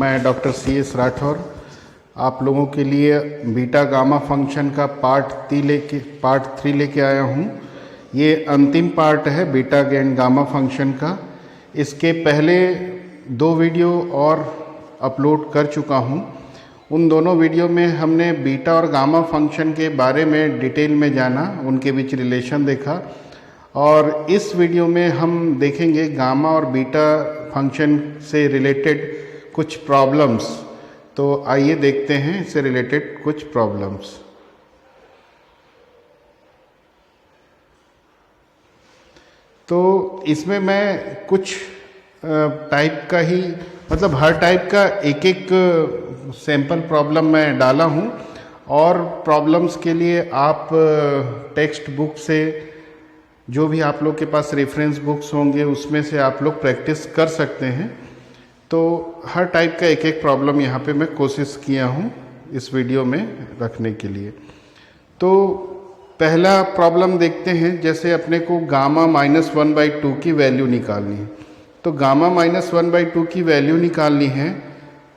मैं doctor CS Rathore आप लोगों के लिए बीटा गामा फंक्शन का पार्ट 3 लेके आया हूँ। ये अंतिम पार्ट है बीटा एंड गामा फंक्शन का। इसके पहले 2 वीडियो और अपलोड कर चुका हूँ। उन दोनों वीडियो में हमने बीटा और गामा फंक्शन के बारे में डिटेल में जाना, उनके बीच रिलेशन देखा, और इस वीडियो में हम देखेंगे गामा और बीटा फंक्शन से रिलेटेड कुछ प्रॉब्लम्स। तो आइए देखते हैं इससे रिलेटेड कुछ प्रॉब्लम्स। तो इसमें मैं कुछ टाइप का ही, मतलब हर टाइप का एक एक सैंपल प्रॉब्लम मैं डाला हूँ, और प्रॉब्लम्स के लिए आप टेक्स्ट बुक से, जो भी आप लोग के पास रेफरेंस बुक्स होंगे उसमें से आप लोग प्रैक्टिस कर सकते हैं। तो हर टाइप का एक एक प्रॉब्लम यहाँ पे मैं कोशिश किया हूँ इस वीडियो में रखने के लिए। तो पहला प्रॉब्लम देखते हैं। जैसे अपने को गामा -1/2 की वैल्यू निकालनी है। तो गामा -1/2 की वैल्यू निकालनी है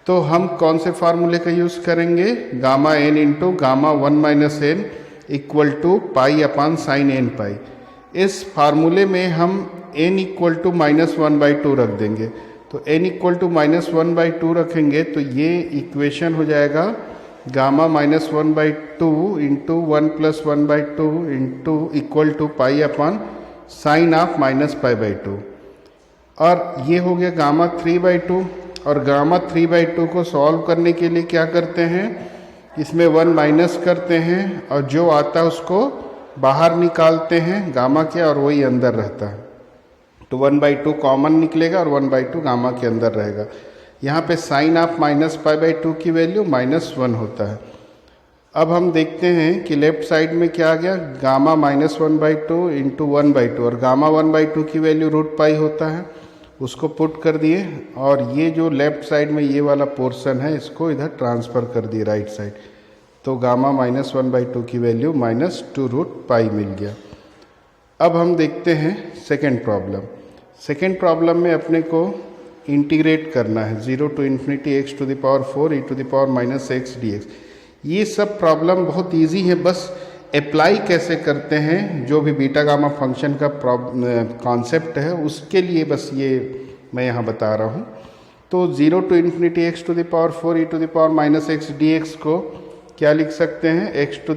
तो हम कौन से फार्मूले का यूज़ करेंगे? Gamma n into gamma 1 - n equal to π/sin nπ। इस फार्मूले में हम n इक्वल टू -1/2 रख देंगे। तो n इक्वल टू -1/2 रखेंगे तो ये इक्वेशन हो जाएगा gamma -1/2 into 1 + 1/2 into equal to π/sin of -π/2। और ये हो गया गामा 3/2। और गामा 3/2 को सॉल्व करने के लिए क्या करते हैं? इसमें 1 माइनस करते हैं और जो आता है उसको बाहर निकालते हैं गामा के, और वही अंदर रहता है। तो 1/2 कॉमन निकलेगा और 1/2 गामा के अंदर रहेगा। यहाँ पे साइन ऑफ -π/2 की वैल्यू -1 होता है। अब हम देखते हैं कि लेफ्ट साइड में क्या आ गया, गामा -1/2 इंटू 1/2, और गामा 1/2 की वैल्यू √π होता है, उसको पुट कर दिए। और ये जो लेफ्ट साइड में ये वाला पोर्शन है इसको इधर ट्रांसफ़र कर दिए राइट साइड। तो गामा -1/2 की वैल्यू -2√π मिल गया। अब हम देखते हैं सेकेंड प्रॉब्लम। सेकेंड प्रॉब्लम में अपने को इंटीग्रेट करना है 0 to ∞ x⁴ e⁻ x dx। ये सब प्रॉब्लम बहुत इजी है, बस अप्लाई कैसे करते हैं जो भी बीटा गामा फंक्शन का कॉन्सेप्ट है उसके लिए बस ये मैं यहाँ बता रहा हूँ। तो 0 to ∞ x⁴ e⁻ x dx को क्या लिख सकते हैं? x⁵ - 1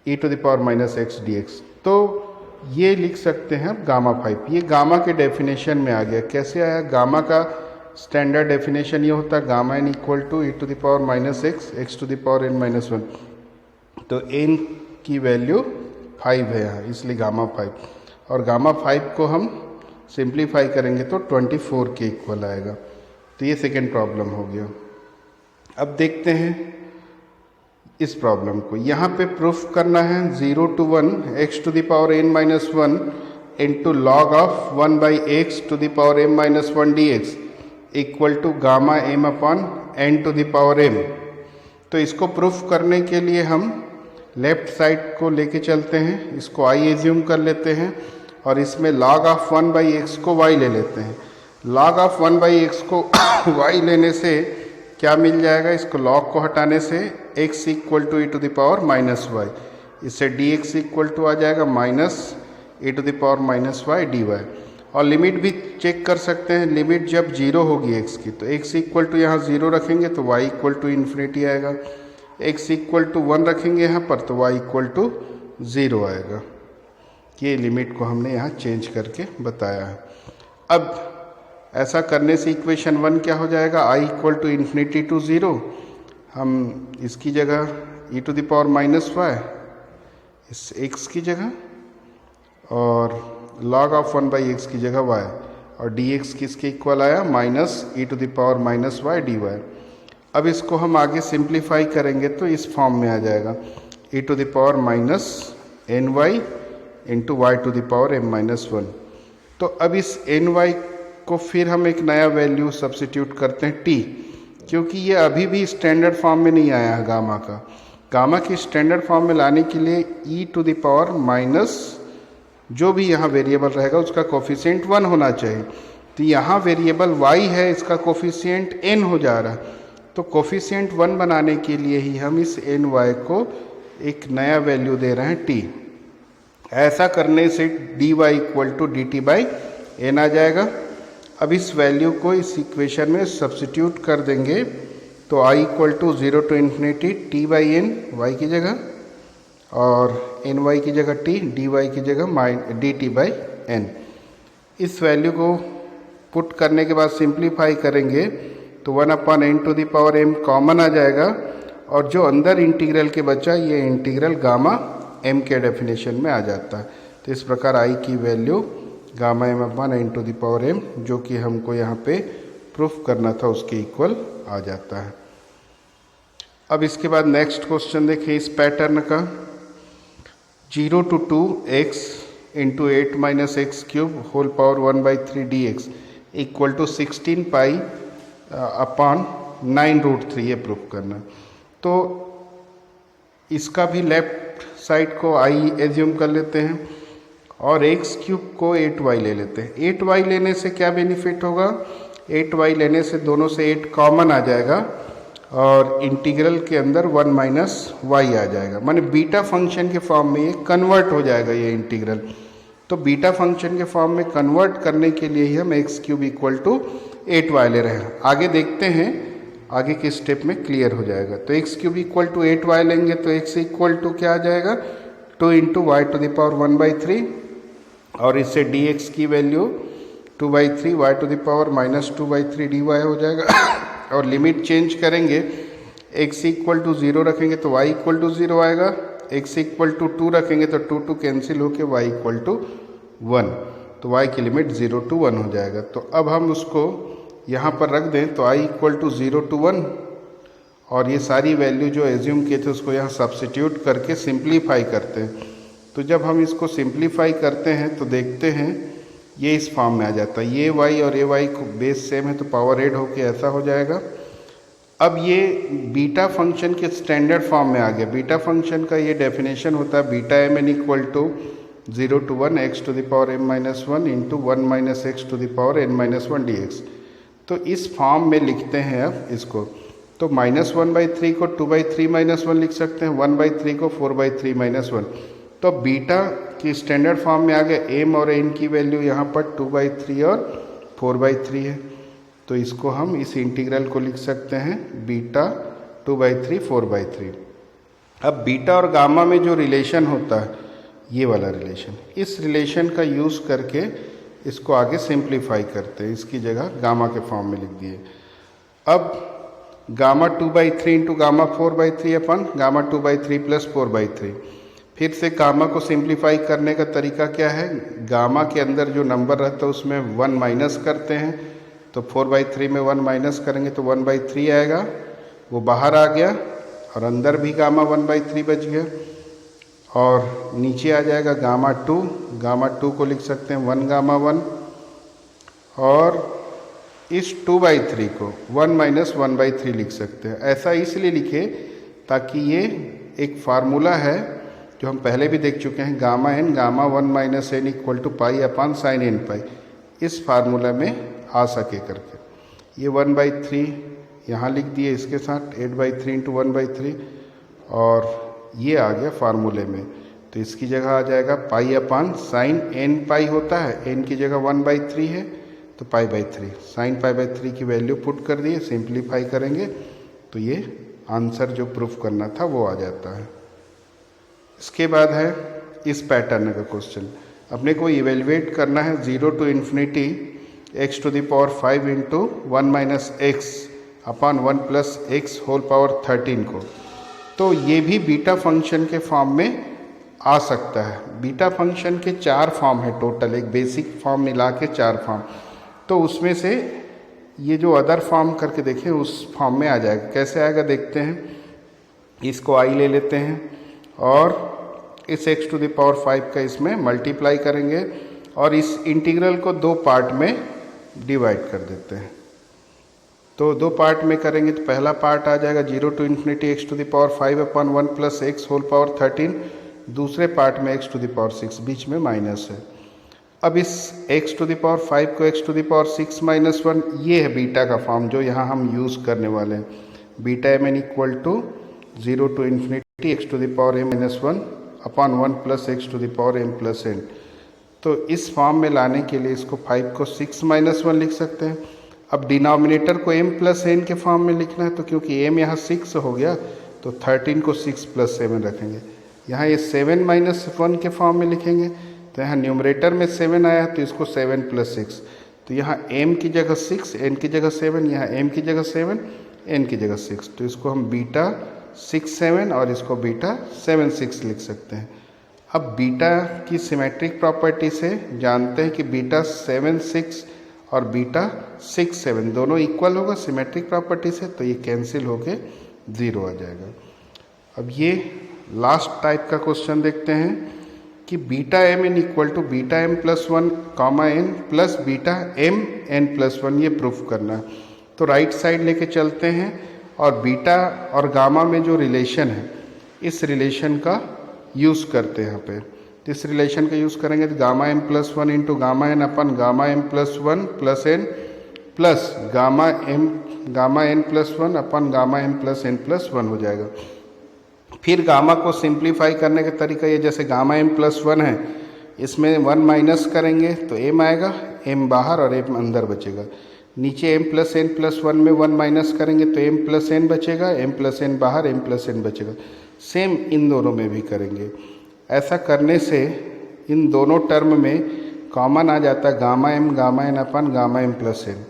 e⁻ x dx। तो ये लिख सकते हैं अब गामा 5। ये गामा के डेफिनेशन में आ गया। कैसे आया? गामा का स्टैंडर्ड डेफिनेशन ये होता है gamma n equal to e⁻ x x⁻n - 1। तो n की वैल्यू 5 है यहाँ, इसलिए गामा 5। और गामा 5 को हम सिंप्लीफाई करेंगे तो 24 के इक्वल आएगा। तो ये सेकेंड प्रॉब्लम हो गया। अब देखते हैं इस प्रॉब्लम को। यहाँ पे प्रूफ करना है 0 to 1 x⁻n - 1 into log of 1/x⁻m - 1 dx equal to gamma m/n⁻m। तो इसको प्रूफ करने के लिए हम लेफ्ट साइड को लेके चलते हैं, इसको i एज्यूम कर लेते हैं, और इसमें log ऑफ 1/x को y ले लेते हैं। log ऑफ 1/x को y लेने से क्या मिल जाएगा? इसको log को हटाने से x इक्वल टू e⁻−y, इससे dx इक्वल टू आ जाएगा -e⁻−y dy। और लिमिट भी चेक कर सकते हैं, लिमिट जब 0 होगी x की, तो x इक्वल टू यहाँ 0 रखेंगे तो y इक्वल टू ∞ आएगा। x इक्वल टू 1 रखेंगे यहाँ पर तो y इक्वल टू 0 आएगा। ये लिमिट को हमने यहाँ चेंज करके बताया है। अब ऐसा करने से इक्वेशन 1 क्या हो जाएगा? i equal to ∞ to 0। हम इसकी जगह e⁻−y, इस x की जगह, और log ऑफ 1/x की जगह y, और dx किसके इक्वल आया? -e⁻−y dy। अब इसको हम आगे सिंप्लीफाई करेंगे तो इस फॉर्म में आ जाएगा e⁻−ny इंटू y⁻m-1। तो अब इस ny को फिर हम एक नया वैल्यू सब्सिट्यूट करते हैं t, क्योंकि ये अभी भी स्टैंडर्ड फॉर्म में नहीं आया है गामा का। गामा की स्टैंडर्ड फॉर्म में लाने के लिए e⁻, जो भी यहाँ वेरिएबल रहेगा उसका कोफिशिएंट 1 होना चाहिए। तो यहाँ वेरिएबल y है, इसका कोफिशिएंट n हो जा रहा है, तो कोफिशिएंट 1 बनाने के लिए ही हम इस एन वाई को एक नया वैल्यू दे रहे हैं t। ऐसा करने से dy equal to D T by N आ जाएगा। अब इस वैल्यू को इस इक्वेशन में सब्स्टिट्यूट कर देंगे तो i equal to 0 to infinity T by N Y की जगह और एन वाई की जगह t, dy की जगह डी टी बाई एन। इस वैल्यू को पुट करने के बाद सिंप्लीफाई करेंगे तो 1/n to the power m common आ जाएगा और जो अंदर इंटीग्रल के बचा ये इंटीग्रल गामा m के डेफिनेशन में आ जाता है। तो इस प्रकार i की value gamma m/n to the power m जो कि हमको यहाँ पे प्रूफ करना था उसके इक्वल आ जाता है। अब इसके बाद नेक्स्ट क्वेश्चन देखिए इस पैटर्न का। 0 to 2x into 8 minus X cube whole power 1/3 dx equal to 16 pi upon 9√3 ये प्रूफ करना। तो इसका भी लेफ्ट साइड को आई एज्यूम कर लेते हैं और एक्स क्यूब को 8y ले लेते हैं। 8y लेने से क्या बेनिफिट होगा, 8y लेने से दोनों से 8 कॉमन आ जाएगा और इंटीग्रल के अंदर 1 माइनस वाई आ जाएगा, माने बीटा फंक्शन के फॉर्म में ये कन्वर्ट हो जाएगा ये इंटीग्रल। तो बीटा फंक्शन के फॉर्म में कन्वर्ट करने के लिए ही हम x cube equal to 8y ले रहे हैं। आगे देखते हैं आगे के स्टेप में क्लियर हो जाएगा। तो x cube equal to 8y लेंगे तो एक्स इक्वल टू क्या आ जाएगा 2 into Y to the power 1/3 और इससे dx की value 2/3 Y to the power minus 2/3 dy हो जाएगा और लिमिट चेंज करेंगे x इक्वल टू 0 रखेंगे तो y इक्वल टू 0 आएगा, x इक्वल टू 2 रखेंगे तो 2 कैंसिल होकर y इक्वल टू 1, तो y की लिमिट 0 to 1 हो जाएगा। तो अब हम उसको यहाँ पर रख दें तो i इक्वल टू 0 to 1 और ये सारी वैल्यू जो एज्यूम किए थे उसको यहाँ सब्स्टिट्यूट करके सिंप्लीफाई करते हैं। तो जब हम इसको सिंप्लीफाई करते हैं तो देखते हैं ये इस फॉर्म में आ जाता है, ये y और ये y को बेस सेम है तो पावर ऐड होके ऐसा हो जाएगा। अब ये बीटा फंक्शन के स्टैंडर्ड फॉर्म में आ गया। बीटा फंक्शन का ये डेफिनेशन होता है beta M N equal to 0 to 1 x to the power m minus 1 into 1 minus X to the power n minus 1 dx। तो इस फॉर्म में लिखते हैं अब इसको, तो -1/3 को 2/3 माइनस 1 लिख सकते हैं, 1/3 को 4/3 माइनस 1। तो बीटा की स्टैंडर्ड फॉर्म में आ गया, m और n की वैल्यू यहाँ पर 2/3 और 4/3 है, तो इसको हम इस इंटीग्रल को लिख सकते हैं बीटा 2/3 4/3। अब बीटा और गामा में जो रिलेशन होता है ये वाला रिलेशन, इस रिलेशन का यूज़ करके इसको आगे सिंप्लीफाई करते हैं, इसकी जगह गामा के फॉर्म में लिख दिए। अब गामा 2/3 इंटू गामा 4/3 अपन गामा 2/3 प्लस 4/3। फिर से गामा को सिंप्लीफाई करने का तरीका क्या है, गामा के अंदर जो नंबर रहता है उसमें 1 माइनस करते हैं, तो 4/3 में 1 माइनस करेंगे तो 1/3 आएगा, वो बाहर आ गया और अंदर भी गामा 1/3 बच गया और नीचे आ जाएगा गामा 2 को लिख सकते हैं 1 गामा 1 और इस 2/3 को 1 माइनस 1/3 लिख सकते हैं। ऐसा इसलिए लिखे ताकि ये एक फार्मूला है जो हम पहले भी देख चुके हैं, gamma n gamma 1 minus n equal to pi upon sine n pi, इस फार्मूला में आ सके करके। ये 1/3 यहाँ लिख दिए इसके साथ 8/3 इंटू 1/3 और ये आ गया फार्मूले में, तो इसकी जगह आ जाएगा पाई अपान साइन n पाई होता है, n की जगह 1/3 है तो पाई/3, साइन पाई/3 की वैल्यू पुट कर दिए, सिंप्लीफाई करेंगे तो ये आंसर जो प्रूफ करना था वो आ जाता है। इसके बाद है इस पैटर्न का क्वेश्चन, अपने को इवेल्युएट करना है 0 to infinity x to the power 5 into 1 minus X upon 1 plus X whole power 13 को। तो ये भी बीटा फंक्शन के फॉर्म में आ सकता है। बीटा फंक्शन के 4 फॉर्म है टोटल, एक बेसिक फॉर्म मिला के 4 फॉर्म, तो उसमें से ये जो अदर फॉर्म करके देखें उस फॉर्म में आ जाएगा। कैसे आएगा देखते हैं, इसको आई ले लेते हैं और इस x टू द पावर 5 का इसमें मल्टीप्लाई करेंगे और इस इंटीग्रल को 2 पार्ट में डिवाइड कर देते हैं। तो 2 पार्ट में करेंगे तो पहला पार्ट आ जाएगा 0 to infinity x to the power 5 upon 1 plus X whole power 13, दूसरे पार्ट में x टू द पावर 6, बीच में माइनस है। अब इस x टू द पावर 5 को x to the power 6 minus 1, ये है बीटा का फॉर्म जो यहाँ हम यूज़ करने वाले हैं। Beta M N equal to 0 to infinity x to the power m minus 1 upon 1 plus x to the power m plus n। तो इस फॉर्म में लाने के लिए इसको 5 को 6 माइनस 1 लिख सकते हैं। अब डिनोमिनेटर को m प्लस n के फॉर्म में लिखना है, तो क्योंकि m यहाँ 6 हो गया तो 13 को 6 प्लस 7 रखेंगे। यहाँ ये 7 माइनस 1 के फॉर्म में लिखेंगे, तो यहाँ न्यूमरेटर में 7 आया तो इसको 7 प्लस 6, तो यहाँ m की जगह 6, n की जगह 7, यहाँ m की जगह 7, n की जगह 6, तो इसको हम बीटा 6 7 और इसको बीटा 7 6 लिख सकते हैं। अब बीटा की सिमेट्रिक प्रॉपर्टी से जानते हैं कि बीटा 7 6 और बीटा 6 7 दोनों इक्वल होगा सिमेट्रिक प्रॉपर्टी से, तो ये कैंसिल होके 0 आ जाएगा। अब ये लास्ट टाइप का क्वेश्चन देखते हैं कि beta M N equal to beta M plus 1 comma N plus beta M N plus 1, ये प्रूफ करना है। तो राइट साइड लेके चलते हैं और बीटा और गामा में जो रिलेशन है इस रिलेशन का यूज़ करते हैं यहाँ पे। तो इस रिलेशन का यूज़ करेंगे तो gamma M plus 1 into gamma N upon gamma M plus 1 plus N plus gamma N plus 1 upon gamma M plus N plus 1 हो जाएगा। फिर गामा को सिंप्लीफाई करने का तरीका ये, जैसे गामा एम प्लस 1 है इसमें 1 माइनस करेंगे तो एम आएगा, एम बाहर और एम अंदर बचेगा। नीचे एम प्लस एन प्लस 1 में 1 माइनस करेंगे तो एम प्लस एन बचेगा, एम प्लस एन बाहर, एम प्लस एन बचेगा। सेम इन दोनों में भी करेंगे। ऐसा करने से इन दोनों टर्म में कॉमन आ जाता है gamma N upon gamma M plus N.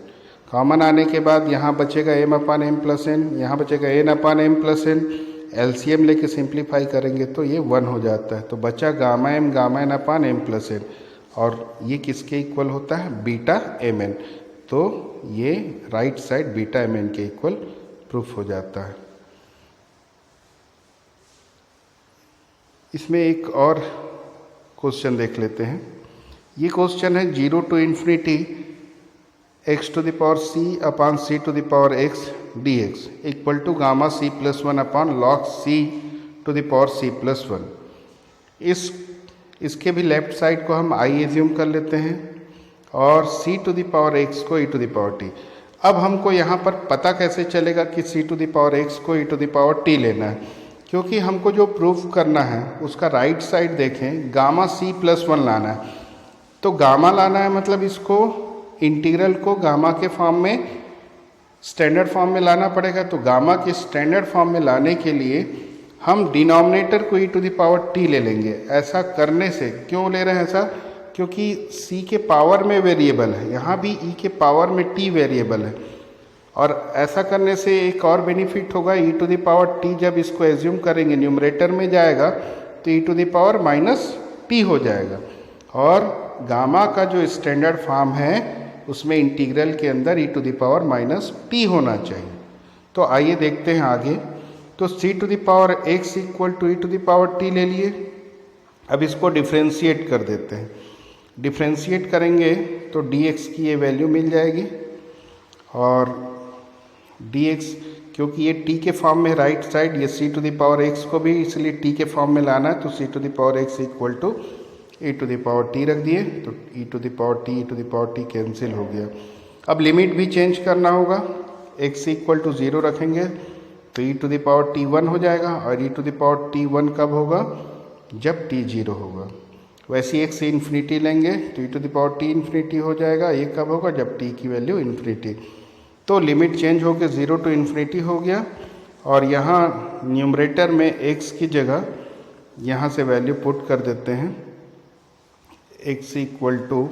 Common आने के बाद यहाँ बचेगा M upon M plus N, यहाँ बचेगा N upon M plus N. LCM लेके सिंप्लीफाई करेंगे तो ये 1 हो जाता है, तो बचा gamma N upon M plus N, और ये किसके इक्वल होता है, बीटा एम एन। तो ये right side beta M N के इक्वल प्रूफ हो जाता है। इसमें एक और क्वेश्चन देख लेते हैं। ये क्वेश्चन है 0 to infinity x to the power c upon c to the power x dx equal to gamma c plus 1 upon log c to the power c plus 1। इसके भी लेफ्ट साइड को हम i assume कर लेते हैं और c to the power x को e to the power t। अब हमको यहाँ पर पता कैसे चलेगा कि c to the power x को e to the power t लेना है, क्योंकि हमको जो प्रूफ करना है उसका राइट साइड देखें, गामा c प्लस 1 लाना है। तो गामा लाना है मतलब इसको इंटीग्रल को गामा के फॉर्म में स्टैंडर्ड फॉर्म में लाना पड़ेगा। तो गामा के स्टैंडर्ड फॉर्म में लाने के लिए हम डिनोमिनेटर को e to the power t ले लेंगे। ऐसा करने से क्यों ले रहे हैं ऐसा, क्योंकि c के पावर में वेरिएबल है, यहाँ भी e के पावर में t वेरिएबल है। और ऐसा करने से एक और बेनिफिट होगा, e to the power t जब इसको एज्यूम करेंगे न्यूमरेटर में जाएगा तो e to the power minus t हो जाएगा। और गामा का जो स्टैंडर्ड फॉर्म है उसमें इंटीग्रल के अंदर e to the power minus t होना चाहिए। तो आइए देखते हैं आगे। तो c to the power x equal to e to the power t ले लिए। अब इसको डिफ्रेंशिएट कर देते हैं। डिफ्रेंशिएट करेंगे तो dx की ये वैल्यू मिल जाएगी, और dx क्योंकि ये t के फॉर्म में राइट साइड, ये c to the power x को भी इसलिए t के फॉर्म में लाना है, तो c to the power x equal to e to the power t रख दिए, तो e to the power t cancel हो गया। अब लिमिट भी चेंज करना होगा, x इक्वल टू 0 रखेंगे तो e to the power t 1 हो जाएगा, और e to the power t 1 कब होगा, जब t 0 होगा। वैसे x से इन्फिनिटी लेंगे तो e to the power t infinity हो जाएगा, ये कब होगा, जब t की वैल्यू इन्फिनिटी। तो लिमिट चेंज होकर 0 टू इन्फिनिटी हो गया, और यहाँ न्यूमरेटर में x की जगह यहाँ से वैल्यू पुट कर देते हैं, x equal to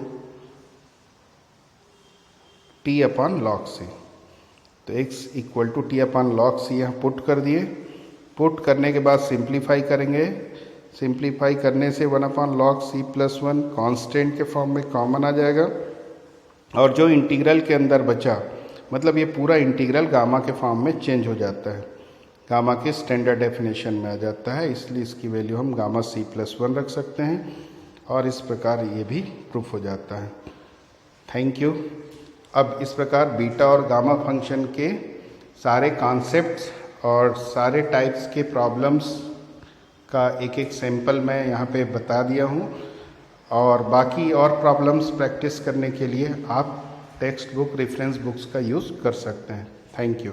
T upon log C. तो x equal to T upon log C यहाँ पुट कर दिए। पुट करने के बाद सिंप्लीफाई करेंगे। सिंप्लीफाई करने से 1 upon log C plus 1 constant के फॉर्म में कॉमन आ जाएगा, और जो इंटीग्रल के अंदर बचा, मतलब ये पूरा इंटीग्रल गामा के फॉर्म में चेंज हो जाता है, गामा के स्टैंडर्ड डेफिनेशन में आ जाता है। इसलिए इसकी वैल्यू हम गामा c प्लस 1 रख सकते हैं, और इस प्रकार ये भी प्रूफ हो जाता है। Thank you. अब इस प्रकार बीटा और गामा फंक्शन के सारे कॉन्सेप्ट्स और सारे टाइप्स के प्रॉब्लम्स का एक एक सैंपल मैं यहाँ पे बता दिया हूँ। और बाकी और प्रॉब्लम्स प्रैक्टिस करने के लिए आप टेक्स्ट बुक रेफरेंस बुक्स का यूज़ कर सकते हैं। Thank you.